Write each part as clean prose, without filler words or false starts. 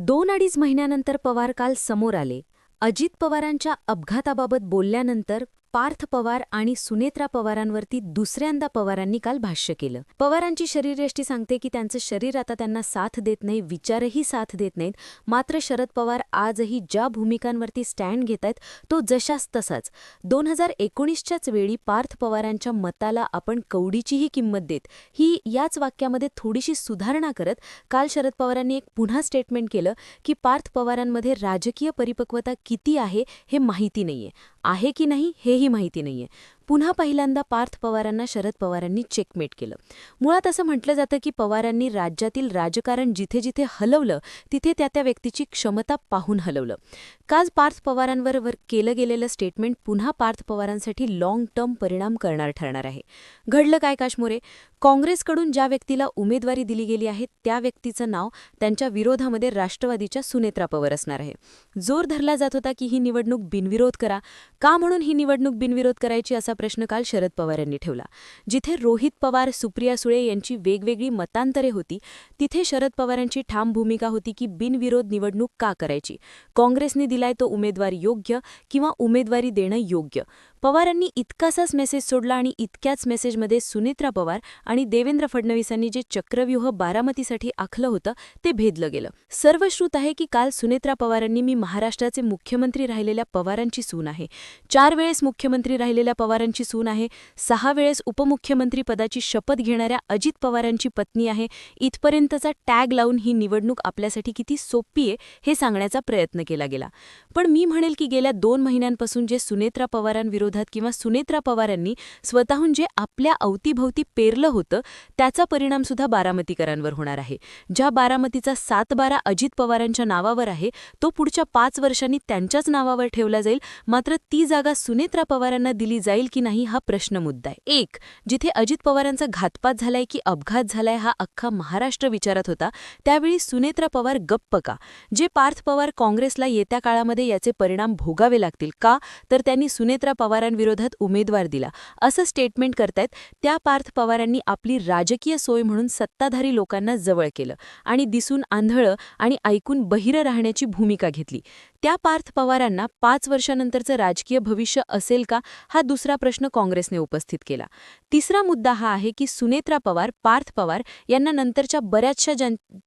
2-2.5 महिन्यानंतर पवार काल समोर आले. अजित पवारांच्या अपघाताबाबत बोलल्यानंतर पार्थ पवार आणि सुनेत्रा पवारांवरती दुसऱ्यांदा पवारांनी काल भाष्य केलं. पवारांची शरीरयष्टी सांगते की त्यांचं शरीर आता त्यांना साथ देत नाही, विचारही साथ देत नाहीत. मात्र शरद पवार आजही ज्या भूमिकांवरती स्टँड घेतायत तो जशास तसाच. 2019च्याच वेळी पार्थ पवारांच्या मताला आपण कवडीचीही किंमत देत ही याच वाक्यामध्ये थोडीशी सुधारणा करत काल शरद पवारांनी एक पुन्हा स्टेटमेंट केलं की पार्थ पवारांमध्ये राजकीय परिपक्वता किती आहे हे माहिती नाहीये, आहे की नाही हेही माहिती नाहीये. पुन्हा पहिल्यांदा पार्थ पवारांना शरद पवारांनी चेकमेट केलं. मुळात असं म्हटलं जातं की पवारांनी राज्यातील राजकारण जिथे जिथे हलवलं तिथे त्या व्यक्तीची क्षमता पाहून हलवलं. काल पार्थ पवारांवर केलं गेलेलं स्टेटमेंट पुन्हा पार्थ पवारांसाठी लाँग टर्म परिणाम करणार ठरणार आहे. घडलं काय काश्मोरे? काँग्रेसकडून ज्या व्यक्तीला उमेदवारी दिली गेली आहे त्या व्यक्तीचं नाव त्यांच्या विरोधामध्ये राष्ट्रवादीच्या सुनेत्रा पवार असणार आहे. जोर धरला जात होता की ही निवडणूक बिनविरोध करा. का म्हणून ही निवडणूक बिनविरोध करायची असा प्रश्न काल शरद पवार यांनी ठेवला. जिथे रोहित पवार, सुप्रिया सुळे यांची वेगवेगळी मतांतरे होती तिथे शरद पवारांची ठाम भूमिका होती की बिनविरोध निवडणूक का करायची, काँग्रेसने दिलाय तो उमेदवार योग्य किंवा उमेदवारी देणं योग्य. पवारांनी इतकासाच मेसेज सोडला आणि इतक्याच मेसेजमध्ये सुनेत्रा पवार आणि देवेंद्र फडणवीसांनी जे चक्रव्यूह बारामतीसाठी आखलं होतं ते भेदलं गेलं. सर्वश्रुत आहे की काल सुनेत्रा पवारांनी मी महाराष्ट्राचे मुख्यमंत्री राहिलेल्या पवारांची सून आहे, 4 वेळेस मुख्यमंत्री राहिलेल्या पवारांची सून आहे, 6 वेळेस उपमुख्यमंत्री पदाची शपथ घेणाऱ्या अजित पवारांची पत्नी आहे, इथपर्यंतचा टॅग लावून ही निवडणूक आपल्यासाठी किती सोपी आहे हे सांगण्याचा प्रयत्न केला गेला. पण मी म्हणेल की गेल्या 2 महिन्यांपासून जे सुनेत्रा पवारांविरोधात किंवा सुनेत्रा पवारांनी स्वतःहून जे आपल्या अवतीभवती पेरलं होतं त्याचा परिणाम सुद्धा बारामतीकरांवर होणार आहे. ज्या बारामतीचा 7-12 अजित पवारांच्या नावावर आहे तो पुढच्या 5 वर्षांनी त्यांच्याच नावावर ठेवला जाईल. मात्र ती जागा सुनेत्रा पवारांना दिली जाईल की नाही हा प्रश्न मुद्दा आहे. जिथे अजित पवारांचा घातपात झालाय की अपघात झालाय हा अख्खा महाराष्ट्र विचारत होता त्यावेळी सुनेत्रा पवार गप्प का? जे पार्थ पवार काँग्रेसला येत्या काळामध्ये याचे परिणाम भोगावे लागतील का तर त्यांनी सुनेत्रा पवारांविरोधात उमेदवार दिला असं स्टेटमेंट करतायत. त्या पार्थ पवारांनी आपली राजकीय सोय म्हणून सत्ताधारी लोकांना जवळ केलं आणि दिसून आंधळं आणि ऐकून बहिरं राहण्याची भूमिका घेतली. त्या पार्थ पवारांना 5 वर्षानंतरचं राजकीय भविष्य असेल का हा दुसरा प्रश्न काँग्रेसने उपस्थित केला. तिसरा मुद्दा हा आहे की सुनेत्रा पवार, पार्थ पवार यांना नंतरच्या बऱ्याचशा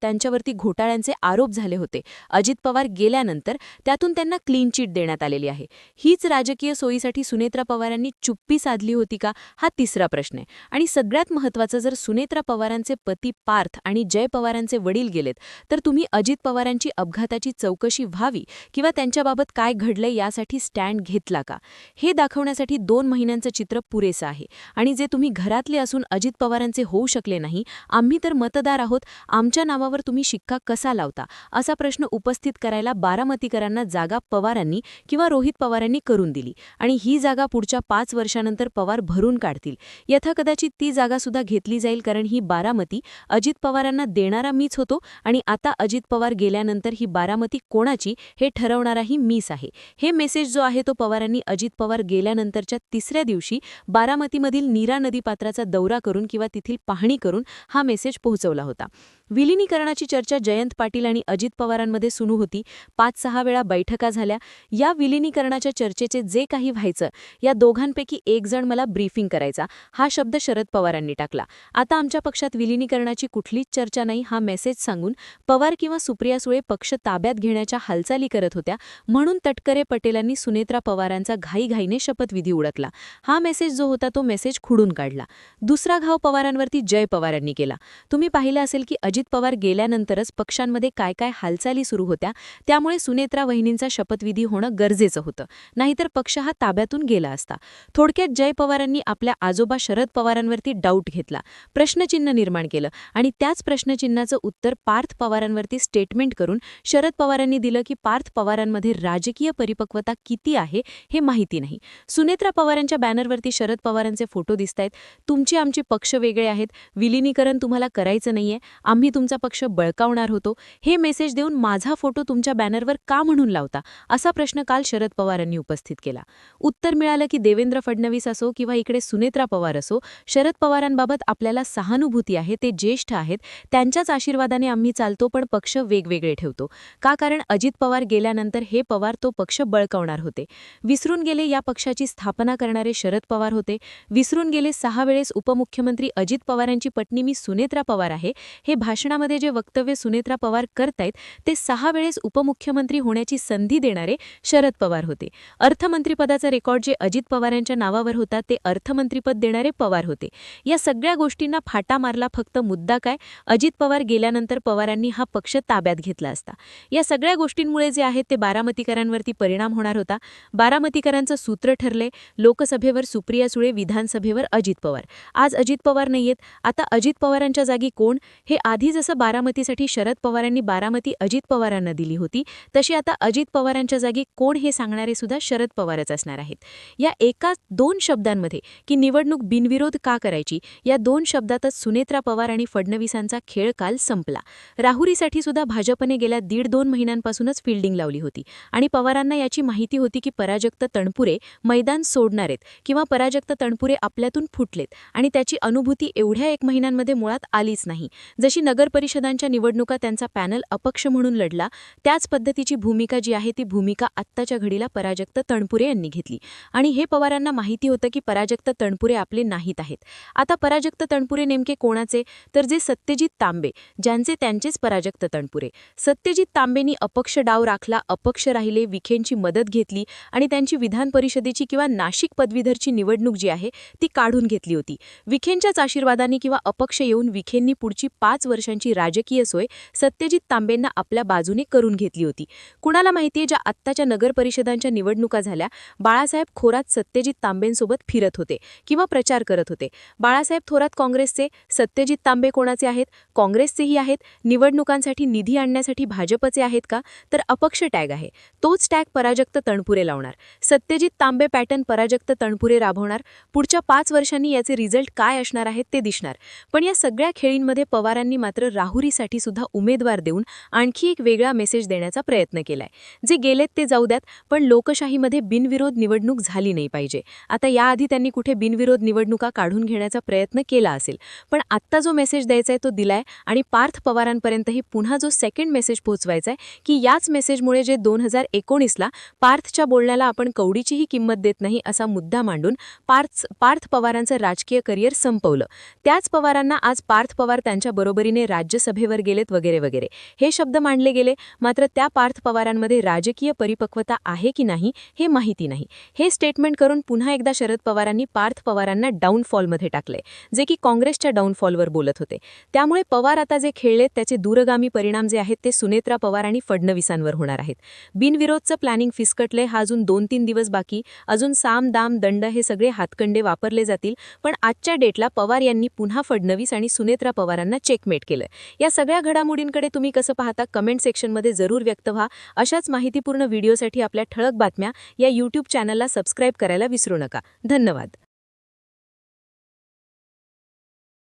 त्यांच्यावरती घोटाळ्यांचे आरोप झाले होते. अजित पवार गेल्यानंतर त्यातून त्यांना क्लीन चिट देण्यात आलेली आहे. हीच राजकीय सोयीसाठी सुनेत्रा पवारांनी चुप्पी साधली होती का हा तिसरा प्रश्न आहे. आणि सगळ्यात महत्त्वाचं, जर सुनेत्रा पवारांचे पती पार्थ आणि जय पवारांचे वडील गेलेत तर तुम्ही अजित पवारांची अपघाताची चौकशी व्हावी किंवा त्यांच्याबाबत काय घडलंय यासाठी स्टँड घेतला का हे दाखवण्यासाठी 2 महिन्यांचं चित्र पुरेसं आहे. आणि जे तुम्ही घरातले असून अजित पवारांचे होऊ शकले नाही, आम्ही तर मतदार आहोत, आमच्या नावावर तुम्ही शिक्का कसा लावता असा प्रश्न उपस्थित करायला बारामतीकरांना जागा पवारांनी किंवा रोहित पवारांनी करून दिली आणि ही जागा पुढच्या 5 वर्षानंतर पवार भरून काढतील. यथाकदाचित ती जागासुद्धा घेतली जाईल कारण ही बारामती अजित पवारांना देणारा मीच होतो आणि आता अजित पवार गेल्यानंतर ही बारामती कोणाची हे ठरवणाराही मीच आहे. हे मेसेज जो आहे तो पवारांनी अजित पवार गेल्यानंतरच्या 3ऱ्या दिवशी बारामतीमधील नीरा नदीपात्राचा दौरा करून किंवा तिथील पाहणी करून हा मेसेज पोहोचवला होता. विलिनीकरणाची चर्चा जयंत पाटील आणि अजित पवारांमध्ये सुरू होती. 5-6 वेळा बैठका झाल्या. या विलिनीकरणाच्या चर्चेचे जे काही व्हायचं या दोघांपैकी एक जण मला ब्रीफिंग करायचा हा शब्द शरद पवारांनी टाकला. आता आमच्या पक्षात विलिनीकरणाची कुठलीच चर्चा नाही हा मेसेज सांगून पवार किंवा सुप्रिया सुळे पक्ष ताब्यात घेण्याच्या हालचाली करत होत्या म्हणून तटकरे पटेलांनी सुनेत्रा पवारांचा घाईघाईने शपथविधी उडकला. हा मेसेज जो होता तो मेसेज खुडून काढला. दुसरा घाव पवारांवरती जय पवारांनी केला. तुम्ही पाहिलं असेल की अजित पवार गेल्यानंतरच पक्षांमध्ये काय काय हालचाली सुरू होत्या त्यामुळे सुनेत्रा वहिनींचा शपथविधी होणं गरजेचं होतं, नाहीतर पक्ष हा ताब्यातून गेला असता. थोडक्यात जय पवारांनी आपल्या आजोबा शरद पवारांवरती डाऊट घेतला, प्रश्नचिन्ह निर्माण केलं आणि त्याच प्रश्नचिन्हाचं उत्तर पार्थ पवारांवरती स्टेटमेंट करून शरद पवारांनी दिलं की पार्थ पवारांमध्ये राजकीय परिपक्वता किती आहे हे माहिती नाही. सुनेत्रा पवारांच्या पवारांच्या बॅनरवरती शरद पवारांचे फोटो दिसतायत. तुमचे आमचे पक्ष वेगळे आहेत, विलिनीकरण तुम्हाला करायचं नाहीये, आम्ही तुमचा पक्ष बळकावणार होतो, हे मेसेज देऊन माझा फोटो तुमच्या बॅनरवर का म्हणून लावता, असा प्रश्न काल शरद पवारांनी उपस्थित केला. उत्तर मिळालं की देवेंद्र फडणवीस असो किंवा इकडे सुनेत्रा पवार असो, शरद पवारांबाबत आपल्याला सहानुभूती आहे, ते ज्येष्ठ आहेत, त्यांच्याच आशीर्वादाने आम्ही चालतो, पण पक्ष वेगवेगळे ठेवतो. का? कारण अजित पवार गेल्यानंतर हे पवार तो पक्ष बळकावणार होते. विसरून गेले या पक्षाची स्थापना करणारे शरद पवार होते. विसरून गेले 6 वेळेस उपमुख्यमंत्री अजित पवारांची पत्नी मी सुनेत्रा पवार आहे, हे भाषणामध्ये जे वक्तव्य सुनेत्रा पवार करतायत ते 6 वेळेस उपमुख्यमंत्री होण्याची संधी देणारे शरद पवार होते. अर्थमंत्रीपदाचा रेकॉर्ड जे अजित पवारांच्या नावावर होता ते अर्थमंत्रीपद देणारे पवार होते. या सगळ्या गोष्टींना फाटा मारला, फक्त मुद्दा काय, अजित पवार गेल्यानंतर पवारांनी हा पक्ष ताब्यात घेतला असता. या सगळ्या गोष्टींमुळे जे आहेत ते बारामतीकरांवरती परिणाम होणार होता. बारामतीकरांचं सूत्र ठरले, लोकसभेवर सुप्रिया सुळे, विधानसभेवर अजित पवार. आज अजित पवार नाहीयेत, आता अजित पवारांच्या जागी कोण, हे आधी जसं बारामतीसाठी शरद पवारांनी बारामती अजित पवारांना दिली होती, तशी आता अजित पवारांच्या जागी कोण हे सांगणारे सुद्धा शरद पवारच असणार आहेत. या एका 2 शब्दांमध्ये की निवडणूक बिनविरोध का करायची, या 2 शब्दातच सुनेत्रा पवार आणि फडणवीसांचा खेळ काल संपला. राहुरीसाठी सुद्धा भाजपने गेल्या 1.5-2 महिन्यांपासूनच फिल्डिंग लावली होती आणि पवारांना याची माहिती होती की पराजक्त तणपुरे मैदान सोडणारेत किंवा पराजक्त तणपुरे आपल्यातून फुटलेत आणि त्याची अनुभूती एवढ्या 1 महिन्यांमध्ये मुळात आलीच नाही. जशी नगरपरिषदांच्या निवडणुका त्यांचा पॅनल अपक्ष म्हणून लढला, त्याच पद्धतीची भूमिका जी आहे ती भूमिका आत्ताच्या घडीला पराजक्त तणपुरे यांनी घेतली आणि हे पवारांना माहिती होतं की पराजक्त तणपुरे आपले नाहीत आहेत. आता पराजक्त तणपुरे नेमके कोणाचे, तर जे सत्यजित तांबे, ज्यांचे त्यांचेच पराजक्त तणपुरे. सत्यजित तांबेंनी अपक्ष डाव राखला, अपक्ष राहिले, विखेंची मदत घेतली आणि त्यांची विधान परिषदेची किंवा नाशिक पदवीधरची निवडणूक जी आहे ती काढून घेतली होती. विखेंच्याच आशीर्वादाने किंवा अपक्ष येऊन विखेंनी पुढची 5 वर्षांची राजकीय सोय सत्यजित तांबेंना आपल्या बाजूने करून घेतली होती. कुणाला माहितीये, ज्या आत्ताच्या नगरपरिषदांच्या निवडणुका झाल्या, बाळासाहेब थोरात सत्यजित तांबेंसोबत फिरत होते किंवा प्रचार करत होते. बाळासाहेब थोरात काँग्रेसचे, सत्यजित तांबे कोणाचे आहेत, काँग्रेसचेही आहेत. निवडणुकांसाठी निधी आणण्यासाठी भाजपचे आहेत का, तर अपक्ष टॅग आहे. तोच टॅग पराजक्त तणपुरे लावणार. सत्यजित तांबे पॅटर्न पराजक्त तणपुरे राबवणार. पुढच्या 5 वर्षांनी याचे रिझल्ट काय असणार आहेत ते दिसणार. पण या सगळ्या खेळींमध्ये पवारांनी मात्र राहुरीसाठी सुद्धा उमेदवार देऊन आणखी एक वेगळा मेसेज देण्याचा प्रयत्न केलाय. जे गेलेत ते जाऊ द्यात, पण लोकशाहीमध्ये बिनविरोध निवडणूक झाली नाही पाहिजे. आता याआधी त्यांनी कुठे बिनविरोध निवडणुका काढून घेण्याचा प्रयत्न केला असेल, पण आत्ता जो मेसेज द्यायचा आहे तो दिलाय आणि पार्थ पवारांपर्यंतही पुन्हा जो सेकंड मेसेज पोहोचवायचा आहे की याच मेसेजमुळे जे 2019ला पार्थच्या बोलण्याला आपण कवडीचीही किंमत देत नाही असा मुद्दा मांडून पार्थ पवारांचं राजकीय करिअर संपवलं. त्याच पवारांना आज पार्थ पवार त्यांच्या बरोबरीने राज्यसभेवर गेलेत वगैरे वगैरे हे शब्द मांडले गेले. मात्र त्या पार्थ पवारांमध्ये राजकीय परिपक्वता आहे की नाही हे माहिती नाही. हे स्टेटमेंट करून पुन्हा एकदा शरद पवारांनी पार्थ पवारांना डाऊनफॉलमध्ये टाकले, जे की काँग्रेसच्या डाऊनफॉलवर बोलत होते. त्यामुळे पवार आता जे खेळलेत त्याचे दूरगामी परिणाम जे आहेत ते सुनेत्रा पवार आणि फडणवीसांवर होणार आहेत. बिनविरोधचं प्लॅनिंग फिसकटले. हा अजून 2-3 दिवस बाकी, अजून साम दाम दंड हे सगळे हातकंडे वापरले जातील. पण आजच्या डेटला पवार यांनी पुन्हा फडणवीस आणि सुनेत्रा पवारांना चेकमेट केलं. या सगळ्या घडामोडींकडे तुम्ही कसं पाहता, कमेंट सेक्शनमध्ये जरूर व्यक्त व्हा. अशाच माहितीपूर्ण व्हिडिओसाठी आपल्या ठळक बातम्या या YouTube चॅनलला सबस्क्राईब करायला विसरू नका. धन्यवाद.